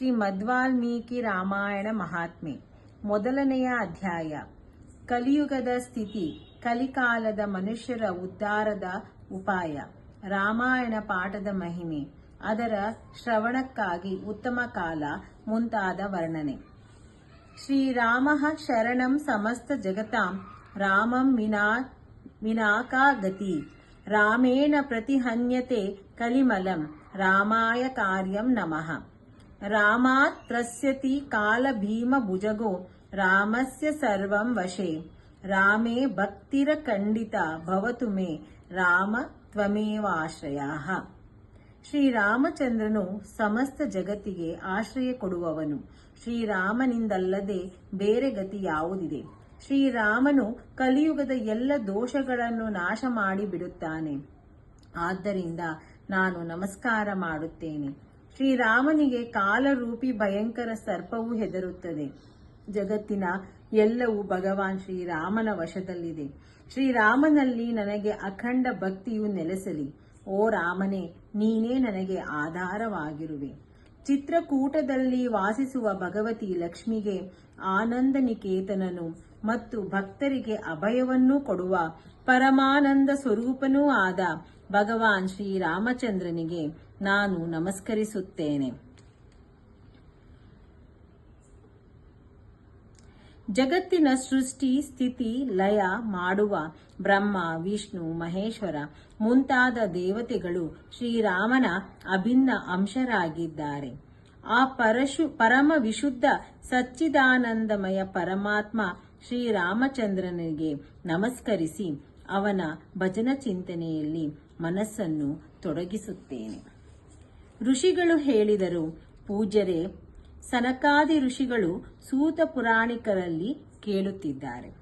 ಶ್ರೀ ಮಧ್ವಾಲ್ಮೀಕಿ ರಾಮಾಯಣ ಮಹಾತ್ಮೆ ಮೊದಲನೆಯ ಅಧ್ಯಾಯ. ಕಲಿಯುಗದ ಸ್ಥಿತಿ, ಕಲಿಕಾಲದ ಮನುಷ್ಯರ ಉದ್ಧಾರದ ಉಪಾಯ, ರಾಮಾಯಣ ಪಾಠದ ಮಹಿಮೆ, ಅದರ ಶ್ರವಣಕ್ಕಾಗಿ ಉತ್ತಮ ಕಾಲ ಮುಂತಾದ ವರ್ಣನೆ. ಶ್ರೀರಾಮ ಶರಣಂ ಸಮಸ್ತ ಜಗತಾಂ ರಾಮಂ ವಿನಾಕಾ ಗತಿ ರಾಮೇಣ ಪ್ರತಿಹನ್ಯತೆ ಕಲಿಮಲಂ ರಾಮಾಯ ಕಾರ್ಯಂ ನಮಃ. ರಾಮಾತ್ ತ್ರಸ್ಯತಿ ಕಾಲ ಭೀಮ ಭುಜಗೋ ರಾಮಸ್ಯ ಸರ್ವಂ ವಶೇ ರಾಮೇ ಭಕ್ತಿರ ಖಂಡಿತ ಭವತು ಮೇ ರಾಮ ತ್ವಮೇವಾಶ್ರಯಃ. ಶ್ರೀರಾಮಚಂದ್ರನು ಸಮಸ್ತ ಜಗತ್ತಿಗೆ ಆಶ್ರಯ ಕೊಡುವವನು. ಶ್ರೀರಾಮನಿಂದಲ್ಲದೆ ಬೇರೆ ಗತಿ ಯಾವುದಿದೆ? ಶ್ರೀರಾಮನು ಕಲಿಯುಗದ ಎಲ್ಲ ದೋಷಗಳನ್ನು ನಾಶ ಮಾಡಿ ಬಿಡುತ್ತಾನೆ. ಆದ್ದರಿಂದ ನಾನು ನಮಸ್ಕಾರ ಮಾಡುತ್ತೇನೆ. ಶ್ರೀರಾಮನಿಗೆ ಕಾಲರೂಪಿ ಭಯಂಕರ ಸರ್ಪವು ಹೆದರುತ್ತದೆ. ಜಗತ್ತಿನ ಎಲ್ಲವೂ ಭಗವಾನ್ ಶ್ರೀರಾಮನ ವಶದಲ್ಲಿದೆ. ಶ್ರೀರಾಮನಲ್ಲಿ ನನಗೆ ಅಖಂಡ ಭಕ್ತಿಯು ನೆಲೆಸಲಿ. ಓ ರಾಮನೇ, ನೀನೇ ನನಗೆ ಆಧಾರವಾಗಿರುವೆ. ಚಿತ್ರಕೂಟದಲ್ಲಿ ವಾಸಿಸುವ ಭಗವತಿ ಲಕ್ಷ್ಮಿಗೆ ಆನಂದ ನಿಕೇತನನು ಮತ್ತು ಭಕ್ತರಿಗೆ ಅಭಯವನ್ನೂ ಕೊಡುವ ಪರಮಾನಂದ ಸ್ವರೂಪನೂ ಆದ ಭಗವಾನ್ ಶ್ರೀರಾಮಚಂದ್ರನಿಗೆ ನಾನು ನಮಸ್ಕರಿಸುತ್ತೇನೆ. ಜಗತ್ತಿನ ಸೃಷ್ಟಿ ಸ್ಥಿತಿ ಲಯ ಮಾಡುವ ಬ್ರಹ್ಮ ವಿಷ್ಣು ಮಹೇಶ್ವರ ಮುಂತಾದ ದೇವತೆಗಳು ಶ್ರೀರಾಮನ ಅಭಿನ್ನ ಅಂಶರಾಗಿದ್ದಾರೆ. ಆ ಪರಮ ವಿಶುದ್ಧ ಸಚ್ಚಿದಾನಂದಮಯ ಪರಮಾತ್ಮ ಶ್ರೀರಾಮಚಂದ್ರನಿಗೆ ನಮಸ್ಕರಿಸಿ ಅವನ ಭಜನ ಚಿಂತನೆಯಲ್ಲಿ ಮನಸ್ಸನ್ನು ತೊಡಗಿಸುತ್ತೇನೆ. ಋಷಿಗಳು ಹೇಳಿದರು, ಪೂಜ್ಯರೇ, ಸನಕಾದಿ ಋಷಿಗಳು ಸೂತ ಪುರಾಣಿಕರಲ್ಲಿ ಕೇಳುತ್ತಿದ್ದಾರೆ.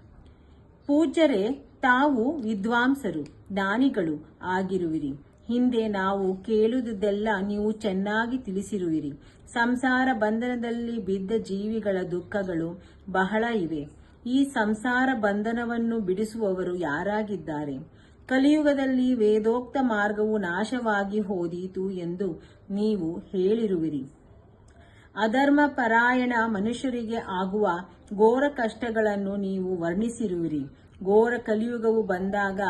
ಪೂಜ್ಯರೇ, ತಾವು ವಿದ್ವಾಂಸರು ಜ್ಞಾನಿಗಳು ಆಗಿರುವಿರಿ. ಹಿಂದೆ ನಾವು ಕೇಳುವುದೆಲ್ಲ ನೀವು ಚೆನ್ನಾಗಿ ತಿಳಿಸಿರುವಿರಿ. ಸಂಸಾರ ಬಂಧನದಲ್ಲಿ ಬಿದ್ದ ಜೀವಿಗಳ ದುಃಖಗಳು ಬಹಳ ಇವೆ. ಈ ಸಂಸಾರ ಬಂಧನವನ್ನು ಬಿಡಿಸುವವರು ಯಾರಾಗಿದ್ದಾರೆ? ಕಲಿಯುಗದಲ್ಲಿ ವೇದೋಕ್ತ ಮಾರ್ಗವು ನಾಶವಾಗಿ ಹೋದೀತು ಎಂದು ನೀವು ಹೇಳಿರುವಿರಿ. ಅಧರ್ಮ ಪರಾಯಣ ಮನುಷ್ಯರಿಗೆ ಆಗುವ ಘೋರ ಕಷ್ಟಗಳನ್ನು ನೀವು ವರ್ಣಿಸಿರುವಿರಿ. ಘೋರ ಕಲಿಯುಗವು ಬಂದಾಗ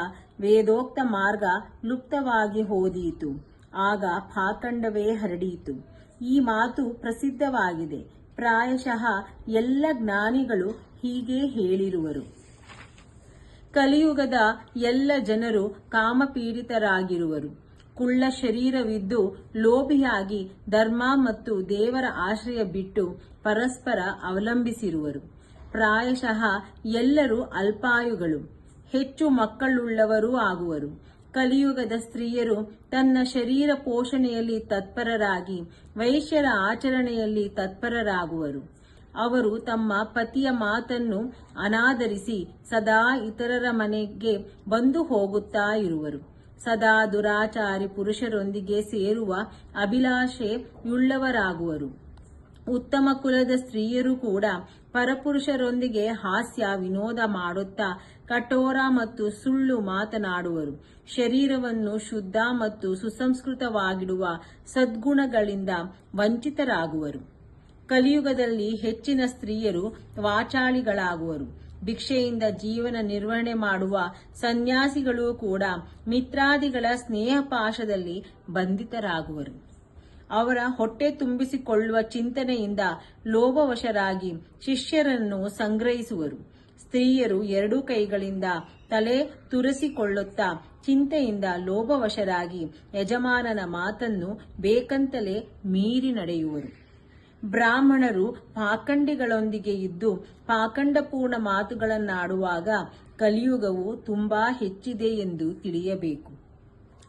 ವೇದೋಕ್ತ ಮಾರ್ಗ ಲುಪ್ತವಾಗಿ ಹೋದೀತು. ಆಗ ಪಾಖಂಡವೇ ಹರಡೀತು. ಈ ಮಾತು ಪ್ರಸಿದ್ಧವಾಗಿದೆ. ಪ್ರಾಯಶಃ ಎಲ್ಲ ಜ್ಞಾನಿಗಳು ಹೀಗೆ ಹೇಳಿರುವರು. ಕಲಿಯುಗದ ಎಲ್ಲ ಜನರು ಕಾಮಪೀಡಿತರಾಗಿರುವರು. ಕುಳ್ಳ ಶರೀರವಿದ್ದು ಲೋಭಿಯಾಗಿ ಧರ್ಮ ಮತ್ತು ದೇವರ ಆಶ್ರಯ ಬಿಟ್ಟು ಪರಸ್ಪರ ಅವಲಂಬಿಸಿರುವರು. ಪ್ರಾಯಶಃ ಎಲ್ಲರೂ ಅಲ್ಪಾಯುಗಳು, ಹೆಚ್ಚು ಮಕ್ಕಳುಳ್ಳವರೂ ಆಗುವರು. ಕಲಿಯುಗದ ಸ್ತ್ರೀಯರು ತನ್ನ ಶರೀರ ಪೋಷಣೆಯಲ್ಲಿ ತತ್ಪರರಾಗಿ ವೈಶ್ಯರ ಆಚರಣೆಯಲ್ಲಿ ತತ್ಪರರಾಗುವರು. ಅವರು ತಮ್ಮ ಪತಿಯ ಮಾತನ್ನು ಅನಾದರಿಸಿ ಸದಾ ಇತರರ ಮನೆಗೆ ಬಂದು ಹೋಗುತ್ತಾ ಇರುವರು. ಸದಾ ದುರಾಚಾರಿ ಪುರುಷರೊಂದಿಗೆ ಸೇರುವ ಅಭಿಲಾಷೆಯುಳ್ಳವರಾಗುವರು. ಉತ್ತಮ ಕುಲದ ಸ್ತ್ರೀಯರು ಕೂಡ ಪರಪುರುಷರೊಂದಿಗೆ ಹಾಸ್ಯ ವಿನೋದ ಮಾಡುತ್ತಾ ಕಠೋರ ಮತ್ತು ಸುಳ್ಳು ಮಾತನಾಡುವರು. ಶರೀರವನ್ನು ಶುದ್ಧ ಮತ್ತು ಸುಸಂಸ್ಕೃತವಾಗಿಡುವ ಸದ್ಗುಣಗಳಿಂದ ವಂಚಿತರಾಗುವರು. ಕಲಿಯುಗದಲ್ಲಿ ಹೆಚ್ಚಿನ ಸ್ತ್ರೀಯರು ವಾಚಾಳಿಗಳಾಗುವರು. ಭಿಕ್ಷೆಯಿಂದ ಜೀವನ ನಿರ್ವಹಣೆ ಮಾಡುವ ಸನ್ಯಾಸಿಗಳು ಕೂಡ ಮಿತ್ರಾದಿಗಳ ಸ್ನೇಹಪಾಶದಲ್ಲಿ ಬಂಧಿತರಾಗುವರು. ಅವರ ಹೊಟ್ಟೆ ತುಂಬಿಸಿಕೊಳ್ಳುವ ಚಿಂತನೆಯಿಂದ ಲೋಭವಶರಾಗಿ ಶಿಷ್ಯರನ್ನು ಸಂಗ್ರಹಿಸುವರು. ಸ್ತ್ರೀಯರು ಎರಡೂ ಕೈಗಳಿಂದ ತಲೆ ತುರಿಸಿಕೊಳ್ಳುತ್ತಾ ಚಿಂತೆಯಿಂದ ಲೋಭವಶರಾಗಿ ಯಜಮಾನನ ಮಾತನ್ನು ಬೇಕಂತಲೇ ಮೀರಿ ನಡೆಯುವರು. ಬ್ರಾಹ್ಮಣರು ಪಾಖಂಡಿಗಳೊಂದಿಗೆ ಇದ್ದು ಪಾಖಂಡಪೂರ್ಣ ಮಾತುಗಳನ್ನಾಡುವಾಗ ಕಲಿಯುಗವು ತುಂಬಾ ಹೆಚ್ಚಿದೆ ಎಂದು ತಿಳಿಯಬೇಕು.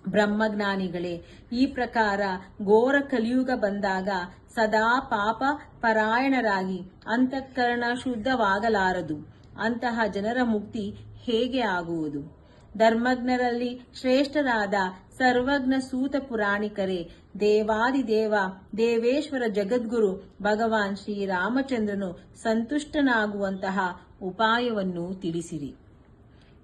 ಬ್ರಹ್ಮಜ್ಞಾನಿಗಳೇ, ಈ ಪ್ರಕಾರ ಘೋರ ಕಲಿಯುಗ ಬಂದಾಗ ಸದಾ ಪಾಪ ಪರಾಯಣರಾಗಿ ಅಂತಃಕರಣ ಶುದ್ಧವಾಗಲಾರದು. ಅಂತಹ ಜನರ ಮುಕ್ತಿ ಹೇಗೆ ಆಗುವುದು? ಧರ್ಮಜ್ಞರಲ್ಲಿ ಶ್ರೇಷ್ಠರಾದ ಸರ್ವಜ್ಞ ಸೂತ ಪುರಾಣಿಕರೇ, ದೇವಾದಿದೇವ ದೇವೇಶ್ವರ ಜಗದ್ಗುರು ಭಗವಾನ್ ಶ್ರೀರಾಮಚಂದ್ರನು ಸಂತುಷ್ಟನಾಗುವಂತಹ ಉಪಾಯವನ್ನು ತಿಳಿಸಿರಿ.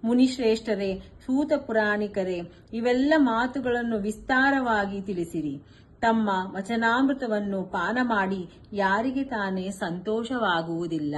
ಮುನಿಶ್ರೇಷ್ಠರೇ, ಸೂತ ಪುರಾಣಿಕರೇ, ಇವೆಲ್ಲ ಮಾತುಗಳನ್ನು ವಿಸ್ತಾರವಾಗಿ ತಿಳಿಸಿರಿ. ತಮ್ಮ ವಚನಾಮೃತವನ್ನು ಪಾನ ಮಾಡಿ ಯಾರಿಗೆ ತಾನೇ ಸಂತೋಷವಾಗುವುದಿಲ್ಲ.